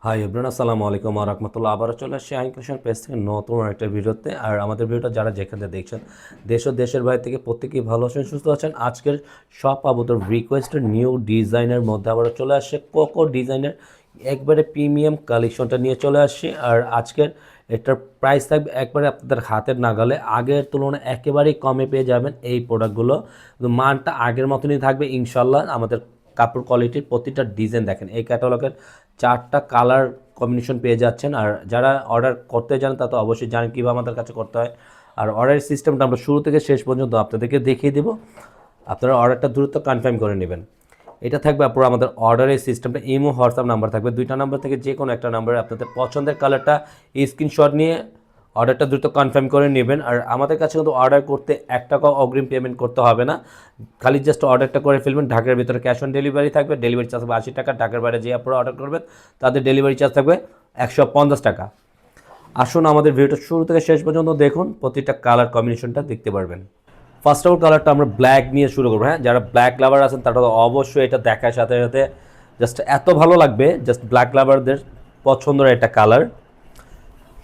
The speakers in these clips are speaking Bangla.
হাই এভরিওয়ান, আসসালামু আলাইকুম ওয়া রাহমাতুল্লাহ। আবারও চলে আসছি আইন কালেকশন পেজ থেকে নতুন একটা ভিডিওতে। আর আমাদের ভিডিওটা যারা যেখান থেকে দেখছেন, দেশ ও দেশের বাইরে থেকে প্রত্যেকেই ভালো আছেন, সুস্থ আছেন। আজকের সব আবুতর রিকোয়েস্টের নিউ ডিজাইনের মধ্যে আবারও চলে আসছে কোকো ডিজাইনের একবারে প্রিমিয়াম কালেকশনটা নিয়ে চলে আসছি। আর আজকের এটার প্রাইস থাকবে একবারে আপনাদের হাতের নাগালে, আগের তুলনায় একেবারেই কমে পেয়ে যাবেন এই প্রোডাক্টগুলো। মানটা আগের মতনই থাকবে ইনশাল্লাহ। আমাদের কাপড় কোয়ালিটির প্রতিটা ডিজাইন দেখেন, এই ক্যাটালগের 4টা কালার কম্বিনেশন পেয়ে যাচ্ছেন। আর যারা অর্ডার করতে জানেন তা তো অবশ্যই জানেন কীভাবে আমাদের কাছে করতে হয়। আর অর্ডারের সিস্টেমটা আমরা শুরু থেকে শেষ পর্যন্ত আপনাদেরকে দেখিয়ে দেবো, আপনারা অর্ডারটা দ্রুত কনফার্ম করে নেবেন। এটা থাকবে পুরো আমাদের অর্ডারের সিস্টেমটা। ইমো হোয়াটসঅ্যাপ নাম্বার থাকবে, দুইটা নাম্বার থেকে যে কোনো একটা নাম্বারে আপনাদের পছন্দের কালারটা স্ক্রিনশট নিয়ে অর্ডারটা দ্রুত কনফার্ম করে নেবেন। আর আমাদের কাছে কিন্তু অর্ডার করতে 1 টাকাও অগ্রিম পেমেন্ট করতে হবে না, খালি জাস্ট অর্ডারটা করে ফেলবেন। ঢাকার ভিতরে ক্যাশ অন ডেলিভারি থাকবে, ডেলিভারি চার্জ হবে 80 টাকা। ঢাকার বাইরে যে আপনারা অর্ডার করবেন তাদের ডেলিভারি চার্জ থাকবে 150 টাকা। আসুন আমাদের ভিডিওটা শুরু থেকে শেষ পর্যন্ত দেখুন, প্রতিটা কালার কম্বিনেশনটা দেখতে পারবেন। ফার্স্ট অফ অল কালারটা আমরা ব্ল্যাক নিয়ে শুরু করবো। হ্যাঁ, যারা ব্ল্যাক লাভার আছেন তারা তো অবশ্যই এটা দেখার সাথে সাথে জাস্ট এত ভালো লাগবে, জাস্ট ব্ল্যাক লাভারদের পছন্দের একটা কালার,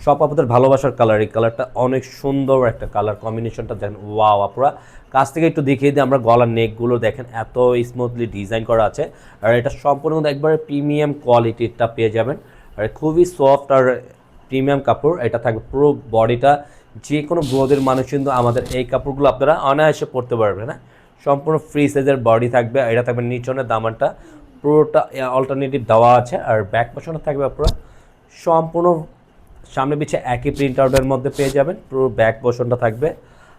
সব আপনাদের ভালোবাসার কালার। এই কালারটা অনেক সুন্দর একটা কালার কম্বিনেশনটা দেখেন, ওয়াও। আপনারা কাছ থেকে একটু দেখিয়ে দিই, আমরা গলার নেকগুলো দেখেন এত স্মুথলি ডিজাইন করা আছে। আর এটা সম্পূর্ণ একবারে প্রিমিয়াম কোয়ালিটিটা পেয়ে যাবেন। আর খুবই সফট আর প্রিমিয়াম কাপড়। এটা থাকবে পুরো বডিটা, যে কোনো গ্রোদের মানুষ কিন্তু আমাদের এই কাপড়গুলো আপনারা অনায়াসে পরতে পারবেন। হ্যাঁ, সম্পূর্ণ ফ্রি সাইজের বডি থাকবে। এটা থাকবে নিচনের দামানটা পুরোটা অল্টারনেটিভ দেওয়া আছে। আর ব্যাক পোর্শনটা থাকবে আপনারা সম্পূর্ণ সামনে পিছে একই প্রিন্ট আউটের মধ্যে পেয়ে যাবেন। পুরো ব্যাক পোর্শনটা থাকবে।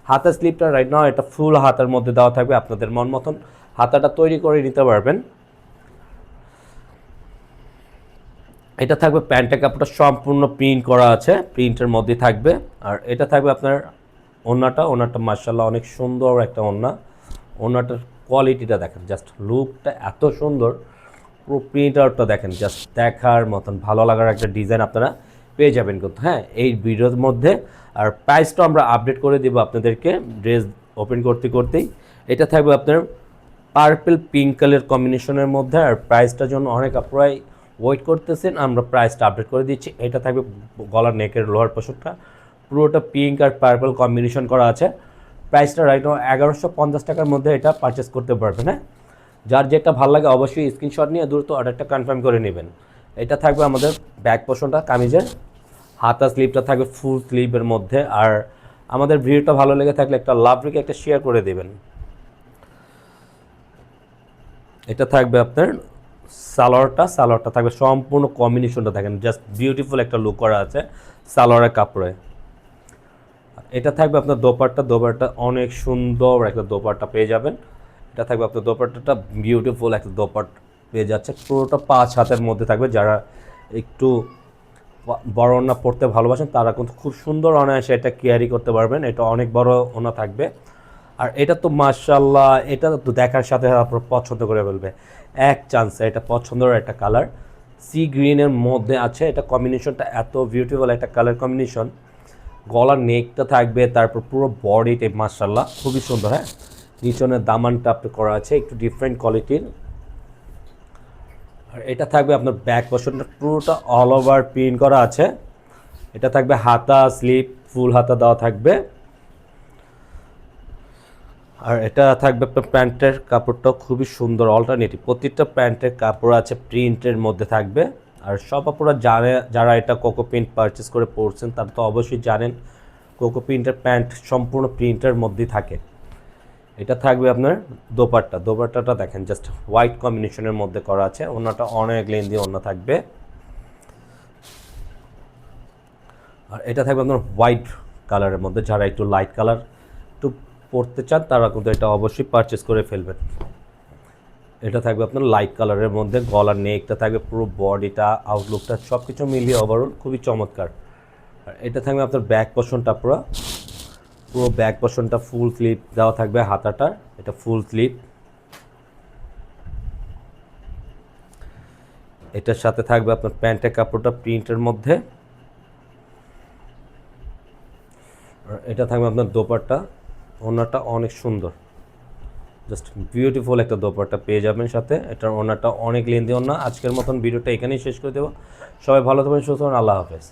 হাতার স্লিপটা রাইট নাও এটা ফুল হাতার মধ্যে দেওয়া থাকবে, আপনাদের মন মতন হাতাটা তৈরি করে নিতে পারবেন। এটা থাকবে প্যান্টের কাপড়টা সম্পূর্ণ প্রিন্ট করা আছে, প্রিন্টের মধ্যে থাকবে। আর এটা থাকবে আপনার ওনাটা মার্শাল্লাহ অনেক সুন্দর একটা ওনাটার কোয়ালিটিটা দেখেন, জাস্ট লুকটা এত সুন্দর। পুরো প্রিন্ট আউটটা দেখেন, জাস্ট দেখার মতন ভালো লাগার একটা ডিজাইন আপনারা পেয়ে যাবেন কিন্তু, হ্যাঁ, এই ভিডিওর মধ্যে। আর প্রাইসটা আমরা আপডেট করে দেবো আপনাদেরকে ড্রেস ওপেন করতে করতেই। এটা থাকবে আপনার পার্পল পিঙ্ক কালার কম্বিনেশনের মধ্যে। আর প্রাইসটার জন্য অনেক আপনারাই ওয়েট করতেছেন, আমরা প্রাইসটা আপডেট করে দিচ্ছি। এটা থাকবে গলার নেকের লোয়ার পোর্শনটা পুরোটা পিঙ্ক আর পার্পল কম্বিনেশন করা আছে। প্রাইসটা রাইট নাও 1150 টাকার মধ্যে এটা পারচেস করতে পারবেন। হ্যাঁ, যার যেটা ভালো লাগে অবশ্যই স্ক্রিনশট নিয়ে দ্রুত অর্ডারটা কনফার্ম করে নেবেন। এটা থাকবে আমাদের ব্যাক পোর্শনটা কামিজের, হাতা স্লিপটা থাকবে ফুল স্লিভের মধ্যে। আর আমাদের ভিডিওটা ভালো লেগে থাকলে একটা লাভ রেখে একটা শেয়ার করে দেবেন। এটা থাকবে আপনার সালোয়ারটা থাকবে সম্পূর্ণ কম্বিনেশনটা দেখেন, জাস্ট বিউটিফুল একটা লুক করা আছে সালোয়ারের কাপড়ে। এটা থাকবে আপনার দোপাট্টা অনেক সুন্দর একটা দোপাট্টা পেয়ে যাবেন। এটা থাকবে আপনার দোপাট্টাটা বিউটিফুল একটা দোপাট্টা পেয়ে যাচ্ছে, পুরোটা 5 হাতের মধ্যে থাকবে। যারা একটু বড় ওড়না পরতে ভালোবাসেন তারা কিন্তু খুব সুন্দর অনায়াসে এটা ক্যারি করতে পারবেন। এটা অনেক বড় ওড়না থাকবে। আর এটা তো মাশাআল্লাহ, এটা তো দেখার সাথে আপনার পছন্দ করে ফেলবে এক চান্সে। এটা পছন্দের একটা কালার, সি গ্রিনের মধ্যে আছে। এটা কম্বিনেশনটা এত বিউটিফুল একটা কালার কম্বিনেশন। গলার নেকটা থাকবে, তারপর পুরো বডিতে মাশাআল্লাহ খুবই সুন্দর। হ্যাঁ, নিচনের দামানটা আপনি করা আছে একটু ডিফারেন্ট কোয়ালিটির। আর এটা থাকবে আপনার ব্যাক পোর্শনটা পুরোটা অল ওভার প্রিন্ট করা আছে। এটা থাকবে হাতা স্লিপ ফুল হাতা দেওয়া থাকবে। আর এটা থাকবে আপনার প্যান্টের কাপড়টাও খুবই সুন্দর অল্টারনেটিভ, প্রতিটা প্যান্টের কাপড় আছে প্রিন্টের মধ্যে থাকবে। আর সব আপনারা জানে, যারা এটা কোকো প্রিন্ট পারচেস করে পরছেন তারা তো অবশ্যই জানেন কোকো প্রিন্টের প্যান্ট সম্পূর্ণ প্রিন্টের মধ্যেই থাকে। এটা থাকবে আপনার দোপাট্টাটা দেখেন, জাস্ট হোয়াইট কম্বিনেশনের মধ্যে করা আছে। ওনাটা অনেক লেন্দি ওনা থাকবে। আর এটা থাকবে আপনার হোয়াইট কালারের মধ্যে, যারা একটু লাইট কালার একটু পরতে চান তারা কিন্তু এটা অবশ্যই পারচেস করে ফেলবেন। এটা থাকবে আপনার লাইট কালারের মধ্যে, গলার নেকটা থাকবে, পুরো বডিটা আউটলুকটা সব কিছু মিলিয়ে ওভারঅল খুবই চমৎকার। আর এটা থাকবে আপনার ব্যাক পোর্শনটা পুরো ব্যাক পোর্শনটা ফুল স্লিভ দেওয়া থাকবে হাতাটা, এটা ফুল স্লিভ। এটার সাথে থাকবে আপনার প্যান্টের কাপড়টা প্রিন্টের মধ্যে। আর এটা থাকবে আপনার দোপাট্টা, ওনাটা অনেক সুন্দর। জাস্ট বিউটিফুল একটা দোপাট্টা পেয়ে যাবেন সাথে। এটার ওড়নাটা অনেক লেন্দি ওড়না। আজকের মতন ভিডিওটা এখানেই শেষ করে দেবো। সবাই ভালো থাকবেন, সুস্থ থাকবেন, আল্লাহ হাফেজ।